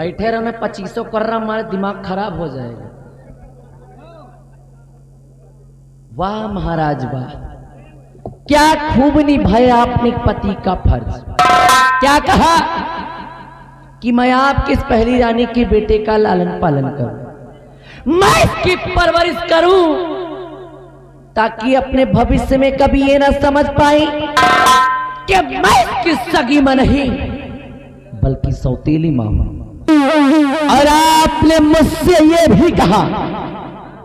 बैठे रहने 2500 कर रहा, हमारे दिमाग खराब हो जाएगा। वाह महाराज वाह, क्या खूब निभाया आपने पति का फर्ज। क्या कहा कि मैं आपकी इस पहली रानी के बेटे का लालन पालन करूं, मैं इसकी परवरिश करूं, ताकि अपने भविष्य में कभी ये ना समझ पाए कि मैं इसकी सगी मां नहीं बल्कि सौतेली मां हूं। और आपने मुझसे ये भी कहा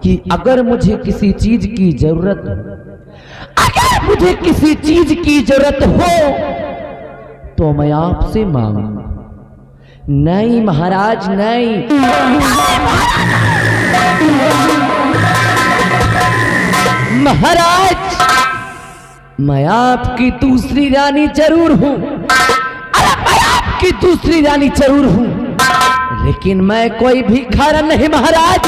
कि अगर मुझे किसी चीज की जरूरत हो, अगर मुझे किसी चीज की जरूरत हो तो मैं आपसे मांगूंगा। नहीं महाराज नहीं, महाराज मैं आपकी दूसरी रानी जरूर हूं, अरे मैं आपकी दूसरी रानी जरूर हूं, लेकिन मैं कोई भिखारी नहीं महाराज।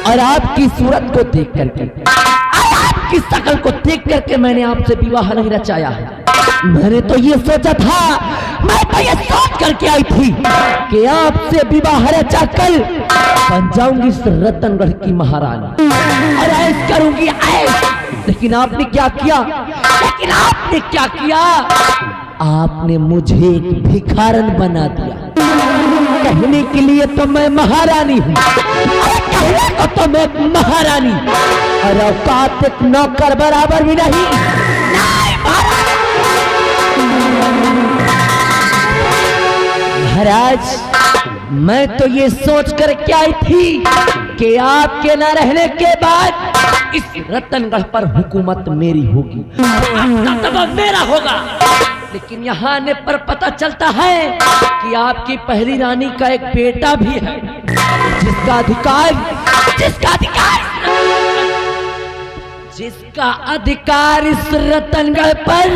और आपकी सूरत को देख करके, आपकी शकल को देख करके मैंने आपसे विवाह नहीं रचाया है। मैंने तो ये सोचा था, मैं तो ये सोच करके आई थी कि आपसे विवाह रचा कर बन जाऊंगी इस रतनगढ़ की महारानी और ऐश करूंगी ऐश। लेकिन आपने क्या किया, लेकिन आपने क्या किया, आपने मुझे एक भिखारन बना दिया। कहने के लिए तो मैं महारानी हूँ, कहने को तो मैं महारानी, और औकात एक नौकर बराबर भी नहीं। महाराज मैं तो ये सोच कर क्या आई थी कि आपके न रहने के बाद इस रतनगढ़ पर हुकूमत मेरी होगी, मेरा होगा। लेकिन यहाँ आने पर पता चलता है कि आपकी पहली रानी का एक बेटा भी है, जिसका अधिकार इस रतनगढ़ पर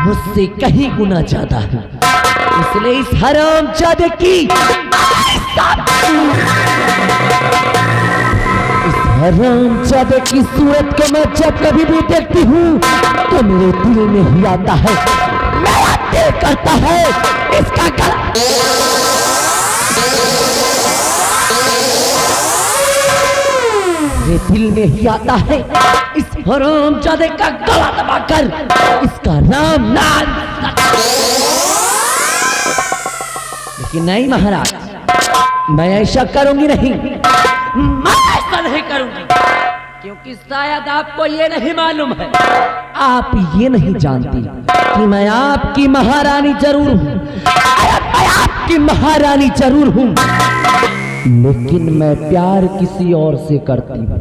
मुझसे कहीं गुना ज्यादा है। इसलिए इस हरामजादे की सूरत को मैं जब कभी भी देखती हूँ तो मेरे दिल में ही आता है, मेरा दिल करता है इसका गला, मेरे दिल में ही आता है इस हरामजादे का गला दबाकर इसका नाम लेकिन नहीं महाराज, मैं ऐसा करूंगी नहीं, मैं ऐसा नहीं करूंगी, क्योंकि शायद आपको ये नहीं मालूम है, आप ये नहीं जानती कि मैं आपकी महारानी जरूर हूं, मैं आपकी महारानी जरूर हूं, लेकिन मैं प्यार किसी और से करती हूं,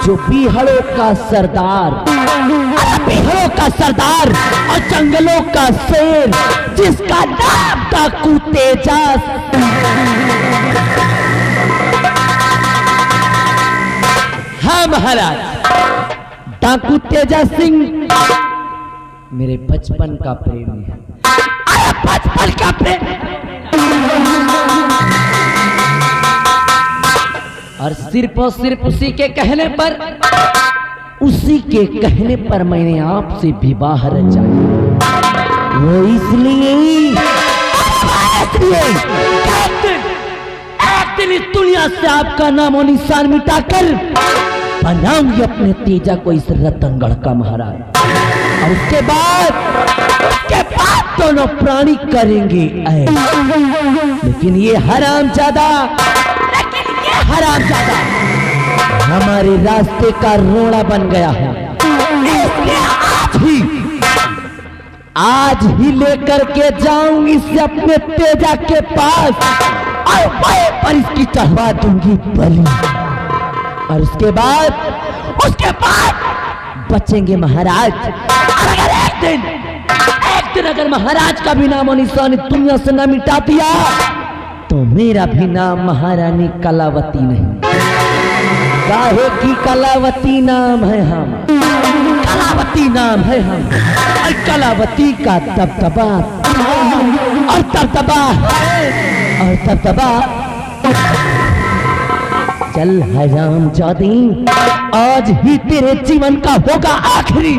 जो बीहड़ों का सरदार और जंगलों का शेर, जिसका नाम डाकू तेजास। हाँ महाराज, डाकू तेजास सिंह मेरे बचपन का प्रेमी है, बचपन का प्रेम। और सिर्फ उसी के कहने मैंने आपसे विवाह रचा, वो इसलिए एक दिन इस दुनिया से आपका नाम और निशान मिटाकर बनाऊंगी अपने तेजा को इस रतनगढ़ का महाराज। और उसके बाद दोनों प्राणी करेंगे लेकिन ये हरामजादा हमारे रास्ते का रोड़ा बन गया है। आज ही लेकर के जाऊंगी इसे अपने तेजा के पास और वहीं पर इसकी चढ़वा दूंगी बलि। और उसके बाद बचेंगे महाराज। अगर एक दिन अगर महाराज का भी नाम और निशान दुनिया से न मिटा दिया तो मेरा भी नाम महारानी कलावती नहीं, काहे की कलावती नाम है हम, कलावती नाम है हम, और कलावती का दबदबा और दबदबा चल हरामजादी, आज ही तेरे जीवन का होगा आखिरी।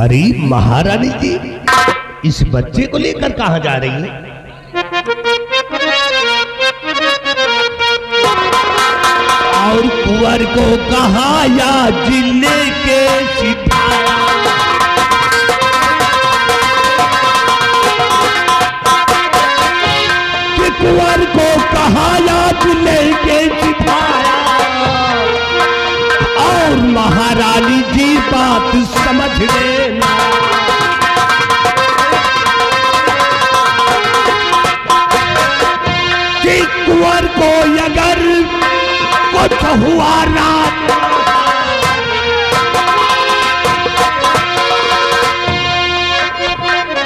अरे महारानी जी, इस बच्चे को लेकर कहां जा रही है? और कुंवर को कहा या जिले के सिपाही, कि कुंवर को कहा या जिले के सिपाही। और महारानी जी बात समझ लेना, कि कुंवर को अगर कुछ हुआ रात,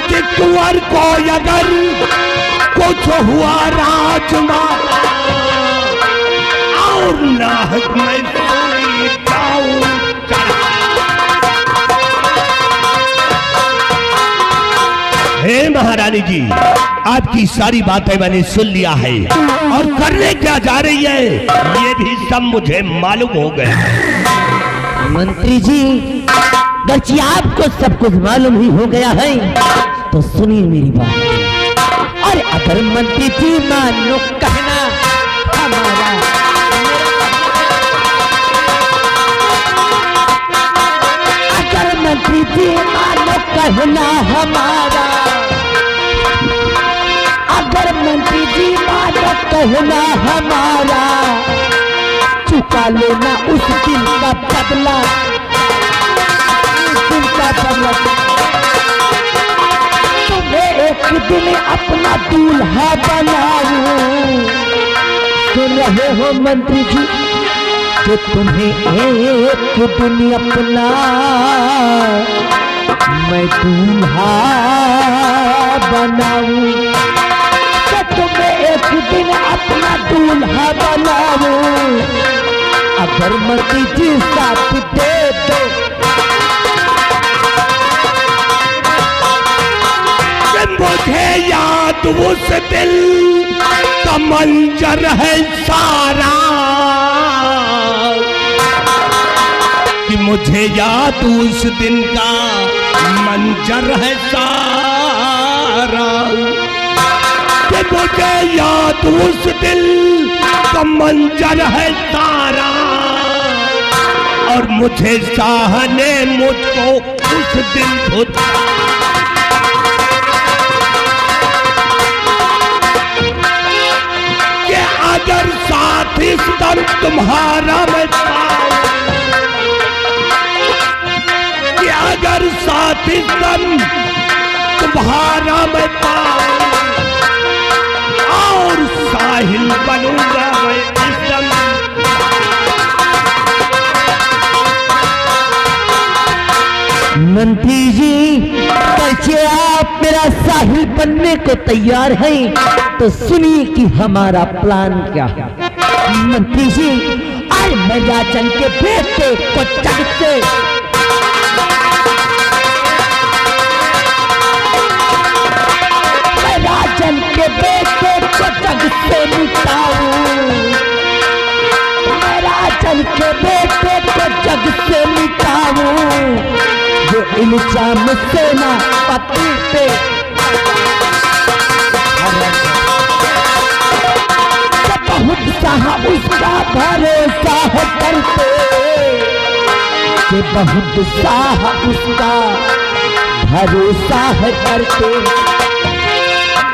कि कुंवर को अगर कुछ हुआ राजमाता, और नाहक में सोई जाऊं चढ़ा। हे महारानी जी, आपकी सारी बातें मैंने सुन लिया है, और करने क्या जा रही है ये भी सब मुझे मालूम हो गया है। मंत्री जी, बच्ची आपको सब कुछ मालूम ही हो गया है तो सुनिए मेरी बात। और अगर मंत्री जी मानो कहना हमारा, अगर मंत्री जी मानो कहना हमारा, अगर मंत्री जी मानो कहना हमारा, चुका लेना उस दिन का बदला, उस दिन का बदला। तुम्हें एक दिन अपना दूल्हा बनाऊं, सुन रहे हो मंत्री जी, कि तुम्हें एक दिन अपना मैं दूल्हा बनाऊं, कि तुम्हें एक दिन अपना दूल्हा बनाऊं। अगर मंत्री जी साथ दे दो, मुझे याद उस दिल का मंजर है सारा, कि मुझे याद उस दिन का मंजर है सारा, कि मुझे याद उस दिल का मंजर है सारा, और मुझे शाह ने मुझको उस दिन भुला। अगर साथ इस दम तुम्हारा मैं पाऊं, कि अगर साथ इस दम तुम्हारा मैं पाऊं, और साहिल बनूंगा मैं इस दम। मंत्री जी, कैसे आप मेरा साहिल बनने को तैयार हैं तो सुनिए कि हमारा प्लान क्या है। मंत्री जी, आज मैं राजन के बेटे को जग से, मैं राजन के बेटे को जग से मिटाऊं, मैं राजन के बेटे को जग से मिटाऊं, जो इल्जाम सेना पति पे, बहुत सा उसका भरोसा है करते, कि बहुत सा उसका भरोसा है करते,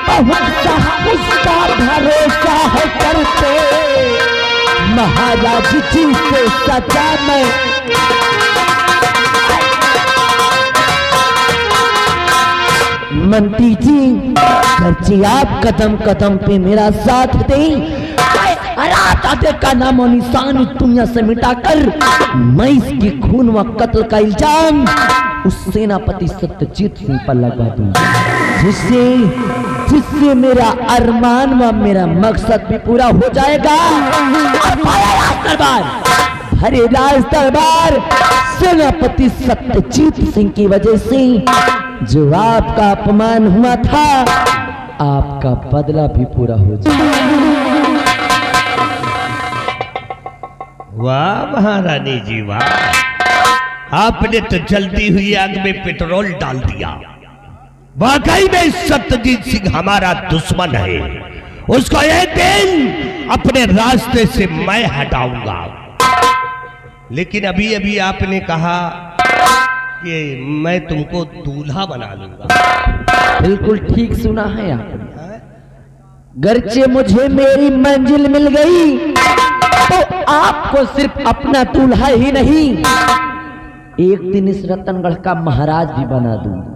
बहुत सा उसका भरोसा है करते। महाराज जी से सजा में मंत्री जी, खर्ची आप कदम कदम पे मेरा साथ दें, आते का नाम और निशान दुनिया से मिटाकर मैं इसकी खून व कत्ल का इल्जाम उस सेनापति सत्यजीत सिंह पर लगा दूंगा, जिससे मेरा अरमान व मेरा मकसद भी पूरा हो जाएगा। हरे राज दरबार सेनापति सत्यजीत सिंह की वजह से जो आपका अपमान हुआ था, आपका बदला भी पूरा हो जाएगा। वाह महारानी जी वाह, आपने तो जलती हुई आग में पेट्रोल डाल दिया। वाकई में सत्यजीत सिंह हमारा दुश्मन है, उसको एक दिन अपने रास्ते से मैं हटाऊंगा। लेकिन अभी अभी आपने कहा कि मैं तुमको दूल्हा बना लूंगा। बिल्कुल ठीक सुना है आपने। गर्चे मुझे मेरी मंजिल मिल गई तो आपको सिर्फ अपना दूल्हा ही नहीं, एक दिन इस रतनगढ़ का महाराज भी बना दूंगा।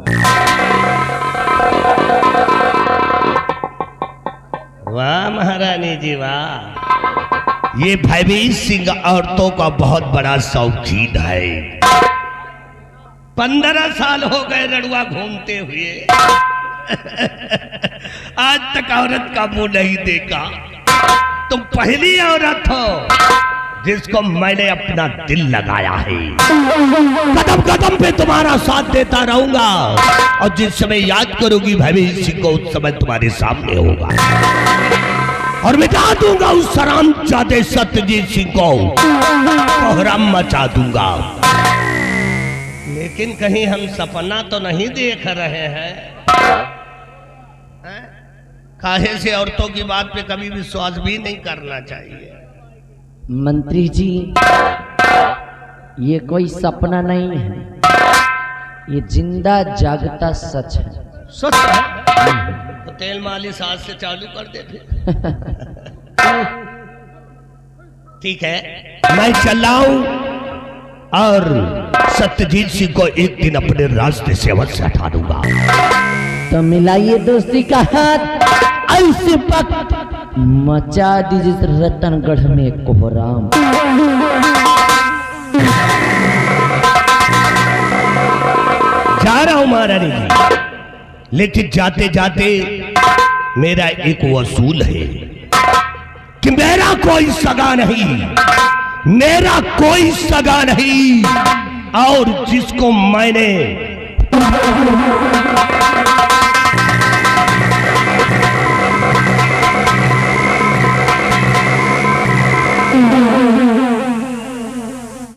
वाह महारानी जी वाह, ये भयवीर सिंह औरतों का बहुत बड़ा शौकीन है। 15 साल हो गए लड़ुआ घूमते हुए, आज तक औरत का मुंह नहीं देखा। तुम पहली औरत हो जिसको मैंने अपना दिल लगाया है। कदम कदम पे तुम्हारा साथ देता रहूंगा और जिस समय याद करोगी भयवीर सिंह को उस समय तुम्हारे सामने होगा और मिटा दूंगा उस हरामजादे सत्यजीत सिंह को, कोहराम मचा दूंगा। लेकिन कहीं हम सपना तो नहीं देख रहे हैं? काहे से औरतों की बात पे कभी विश्वास भी नहीं करना चाहिए। मंत्री जी, ये कोई सपना नहीं है, ये जिंदा जागता सच है। सच है तो तेल मालिश आज से चालू कर दे फिर। ठीक है, मैं चलाऊं और सत्यजीत सिंह को एक दिन अपने रास्ते से अवश्य हटा दूंगा। तो मिलाइए दोस्ती का हाथ, ऐसे वक्त मचा दीजिए रतनगढ़ में कोहराम। जा रहा हूं महारानी जी, लेकिन जाते जाते मेरा एक वसूल है कि मेरा कोई सगा नहीं, मेरा कोई सगा नहीं, और जिसको मैंने